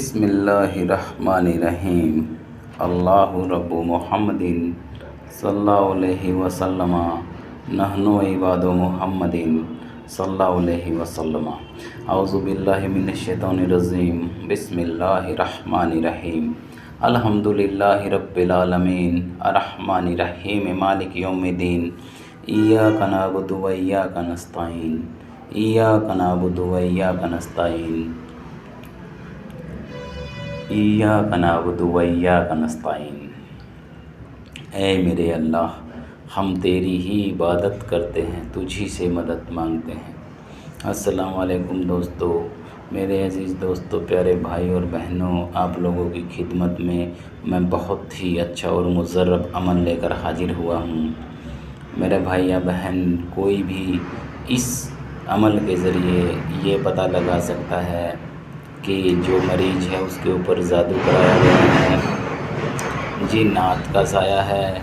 بسم اللہ الرحمن الرحیم اللہ رب محمد صلی اللہ علیہ وسلم نحن عباد محمد صلی اللہ علیہ وسلم اعوذ باللہ من الشیطان الرجیم بسم اللہ الرحمن الرحیم الحمد للہ رب العالمین الرحمن الرحیم مالک یوم الدین ایاک نعبد و ایاک نستعین ایاک نعبد و ایاک نستعین ایاک نعبد و ایاک نستعین۔ اے میرے اللہ، ہم تیری ہی عبادت کرتے ہیں، تجھی سے مدد مانگتے ہیں۔ السلام علیکم دوستو، میرے عزیز دوستو، پیارے بھائی اور بہنوں، آپ لوگوں کی خدمت میں بہت ہی اچھا اور مجرب عمل لے کر حاضر ہوا ہوں۔ میرے بھائی یا بہن، کوئی بھی اس عمل کے ذریعے یہ پتہ لگا سکتا ہے کہ جو مریض ہے اس کے اوپر جادو کرایا گیا ہے، جنات کا سایہ ہے،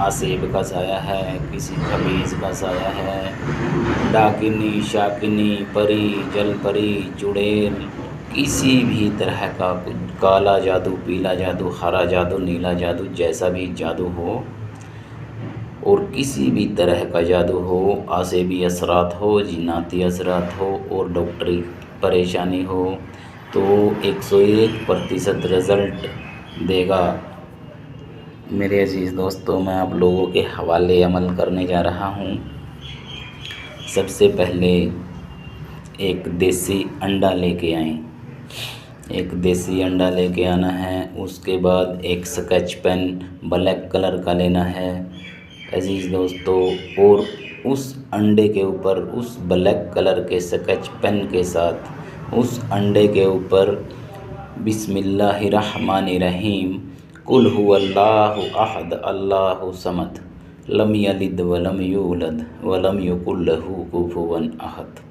آسیب کا سایہ ہے، کسی خبیث کا سایہ ہے، ڈاکنی، شاکنی، پری، جل پری، چڑیل، کسی بھی طرح کا کالا جادو، پیلا جادو، ہرا جادو، نیلا جادو، جیسا بھی جادو ہو اور کسی بھی طرح کا جادو ہو، آسیبی اثرات ہو، جناتی اثرات ہو اور ڈاکٹری پریشانی ہو تو 101% رزلٹ دے گا۔ میرے عزیز دوستو، میں آپ لوگوں کے حوالے عمل کرنے جا رہا ہوں۔ سب سے پہلے ایک دیسی انڈا لے کے آئیں، ایک دیسی انڈا لے کے آنا ہے۔ اس کے بعد ایک سکیچ پین بلیک کلر کا لینا ہے عزیز دوستو، اور اس انڈے کے اوپر اس بلیک کلر کے سکیچ پین کے ساتھ اس انڈے کے اوپر بسم اللہ الرحمن الرحیم قل هو اللہ احد اللہ صمد لم یلد ولم یولد ولم یکن لہ کفوا احد،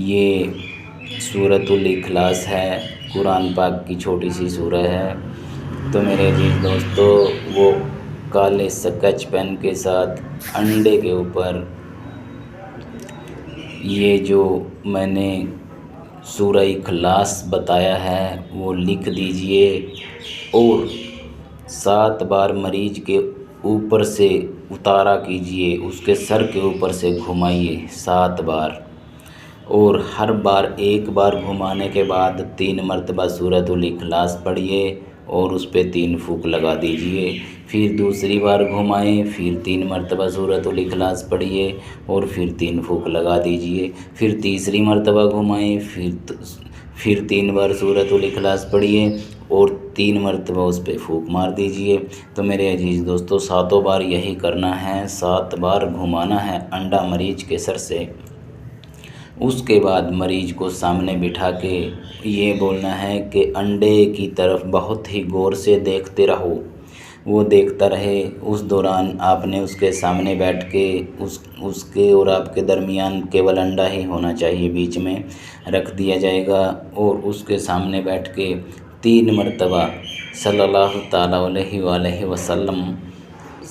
یہ سورۃ الاخلاص ہے، قرآن پاک کی چھوٹی سی سورہ ہے۔ تو میرے عزیز دوستو، وہ کالے سکیچ پین کے ساتھ انڈے کے اوپر یہ جو میں نے سورہ اخلاص بتایا ہے وہ لکھ دیجئے اور 7 بار مریض کے اوپر سے اتارا کیجئے، اس کے سر کے اوپر سے گھمائیے 7 بار، اور ہر بار 1 بار گھمانے کے بعد 3 مرتبہ سورۃ الاخلاص پڑھیے اور اس پہ 3 پھونک لگا دیجئے۔ پھر دوسری بار گھمائیں، پھر 3 مرتبہ سورۃ الاخلاص پڑھیے اور پھر 3 پھونک لگا دیجئے۔ پھر تیسری مرتبہ گھمائیں، پھر 3 بار سورۃ الاخلاص پڑھیے اور 3 مرتبہ اس پہ پھونک مار دیجئے۔ تو میرے عزیز دوستو، 7 بار یہی کرنا ہے، 7 بار گھمانا ہے انڈا مریض کے سر سے۔ اس کے بعد مریض کو سامنے بٹھا کے یہ بولنا ہے کہ انڈے کی طرف بہت ہی غور سے دیکھتے رہو۔ وہ دیکھتا رہے، اس دوران آپ نے اس کے سامنے بیٹھ کے اس کے اور آپ کے درمیان کیول انڈا ہی ہونا چاہیے، بیچ میں رکھ دیا جائے گا، اور اس کے سامنے بیٹھ کے 3 مرتبہ صلی اللہ تعالیٰ علیہ وآلہ وسلم،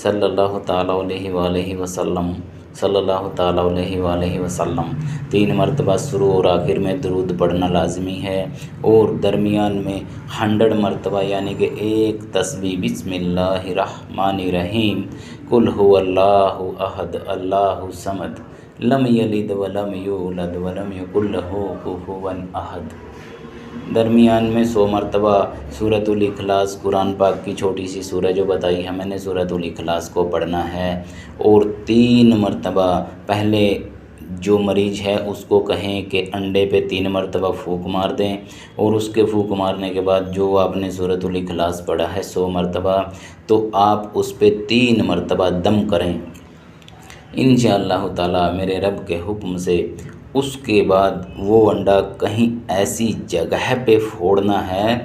صلی اللہ تعالیٰ علیہ وآلہ وسلم، صلی اللہ تعالیٰ علیہ وآلہ وسلم 3 مرتبہ شروع اور آخر میں درود پڑھنا لازمی ہے، اور درمیان میں 100 مرتبہ یعنی کہ ایک تسبیح بسم اللہ الرحمن الرحیم قل هو اللہ احد اللہ صمد لم یلد ولم یولد ولم یکن لہ کفوا احد، درمیان میں 100 مرتبہ سورۃ الاخلاص، قرآن پاک کی چھوٹی سی سورہ جو بتائی ہے میں نے، سورۃ الاخلاص کو پڑھنا ہے، اور 3 مرتبہ پہلے جو مریض ہے اس کو کہیں کہ انڈے پہ 3 مرتبہ پھونک مار دیں، اور اس کے پھونک مارنے کے بعد جو آپ نے سورۃ الاخلاص پڑھا ہے 100 مرتبہ، تو آپ اس پہ 3 مرتبہ دم کریں انشاءاللہ تعالیٰ میرے رب کے حکم سے۔ اس کے بعد وہ انڈا کہیں ایسی جگہ پہ پھوڑنا ہے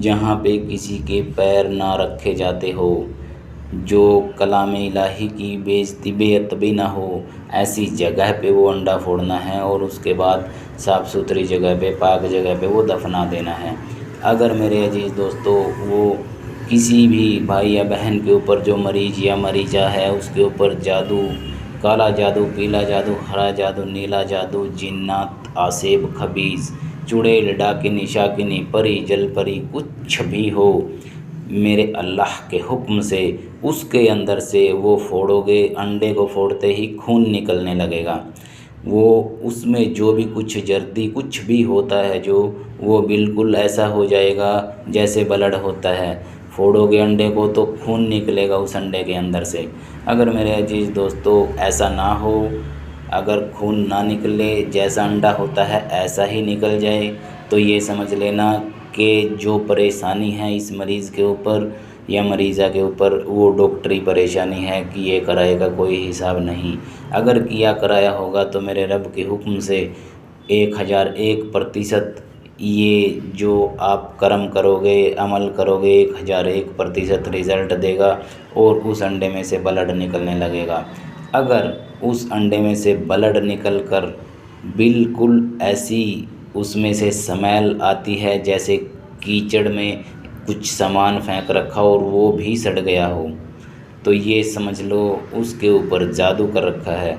جہاں پہ کسی کے پیر نہ رکھے جاتے ہو، جو کلام الہی کی بے ادبی نہ ہو، ایسی جگہ پہ وہ انڈا پھوڑنا ہے، اور اس کے بعد صاف ستھری جگہ پہ، پاک جگہ پہ وہ دفنا دینا ہے۔ اگر میرے عزیز دوستو وہ کسی بھی بھائی یا بہن کے اوپر جو مریض یا مریضہ ہے اس کے اوپر جادو، کالا جادو، پیلا جادو، ہرا جادو، نیلا جادو، جنات، آسیب، خبیث چڑیل ڈاکنی شاکنی پری جل پری کچھ بھی ہو، میرے اللہ کے حکم سے اس کے اندر سے وہ پھوڑو گے، انڈے کو پھوڑتے ہی خون نکلنے لگے گا، وہ اس میں جو بھی کچھ جردی کچھ بھی ہوتا ہے جو وہ بالکل ایسا ہو جائے گا جیسے بلڈ ہوتا ہے، پھوڑو گے انڈے کو تو خون نکلے گا اس انڈے کے اندر سے۔ اگر میرے عزیز دوستو ایسا نہ ہو، اگر خون نہ نکلے، جیسا انڈا ہوتا ہے ایسا ہی نکل جائے، تو یہ سمجھ لینا کہ جو پریشانی ہے اس مریض کے اوپر یا مریضہ کے اوپر وہ ڈاکٹری پریشانی ہے کہ یہ کرائے کا کوئی حساب نہیں۔ اگر کیا کرایا ہوگا تو میرے رب کے حکم سے 1001% یہ جو آپ کرم کرو گے، عمل کرو گے، 1001% رزلٹ دے گا اور اس انڈے میں سے بلڈ نکلنے لگے گا۔ اگر اس انڈے میں سے بلڈ نکل کر بالکل ایسی اس میں سے سمیل آتی ہے جیسے کیچڑ میں کچھ سامان پھینک رکھا اور وہ بھی سڑ گیا ہو، تو یہ سمجھ لو اس کے اوپر جادو کر رکھا ہے۔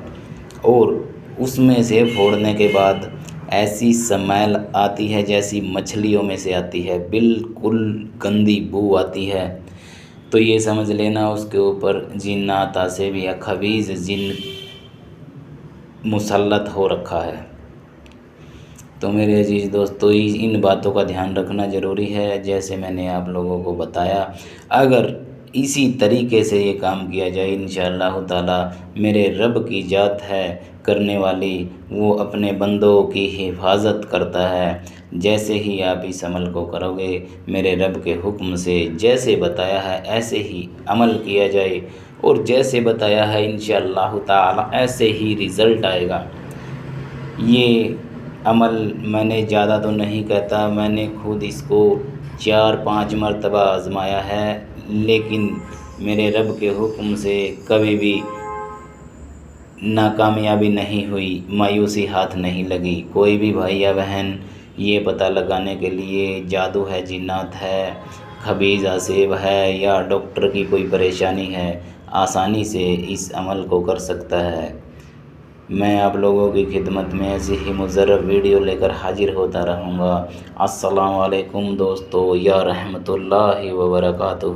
اور اس میں سے پھوڑنے کے بعد ایسی سمیل آتی ہے جیسی مچھلیوں میں سے آتی ہے، بالکل گندی بو آتی ہے، تو یہ سمجھ لینا اس کے اوپر جنات آسیب یا خبیث جن مسلط ہو رکھا ہے۔ تو میرے عزیز دوستو ان باتوں کا دھیان رکھنا ضروری ہے جیسے میں نے آپ لوگوں کو بتایا۔ اگر اسی طریقے سے یہ کام کیا جائے انشاءاللہ تعالی، میرے رب کی ذات ہے کرنے والی، وہ اپنے بندوں کی حفاظت کرتا ہے۔ جیسے ہی آپ اس عمل کو کرو گے، میرے رب کے حکم سے جیسے بتایا ہے ایسے ہی عمل کیا جائے اور جیسے بتایا ہے انشاءاللہ تعالی ایسے ہی رزلٹ آئے گا۔ یہ عمل میں نے زیادہ تو نہیں کہتا، میں نے خود اس کو 4-5 مرتبہ آزمایا ہے، لیکن میرے رب کے حکم سے کبھی بھی ناکامیابی نہیں ہوئی، مایوسی ہاتھ نہیں لگی۔ کوئی بھی بھائی یا بہن یہ پتہ لگانے کے لیے جادو ہے، جنات ہے، خبیث آسیب ہے یا ڈاکٹر کی کوئی پریشانی ہے، آسانی سے اس عمل کو کر سکتا ہے۔ میں آپ لوگوں کی خدمت میں ایسی ہی مضرب ویڈیو لے کر حاضر ہوتا رہوں گا۔ السلام علیکم دوستو، یا رحمت اللہ وبرکاتہ۔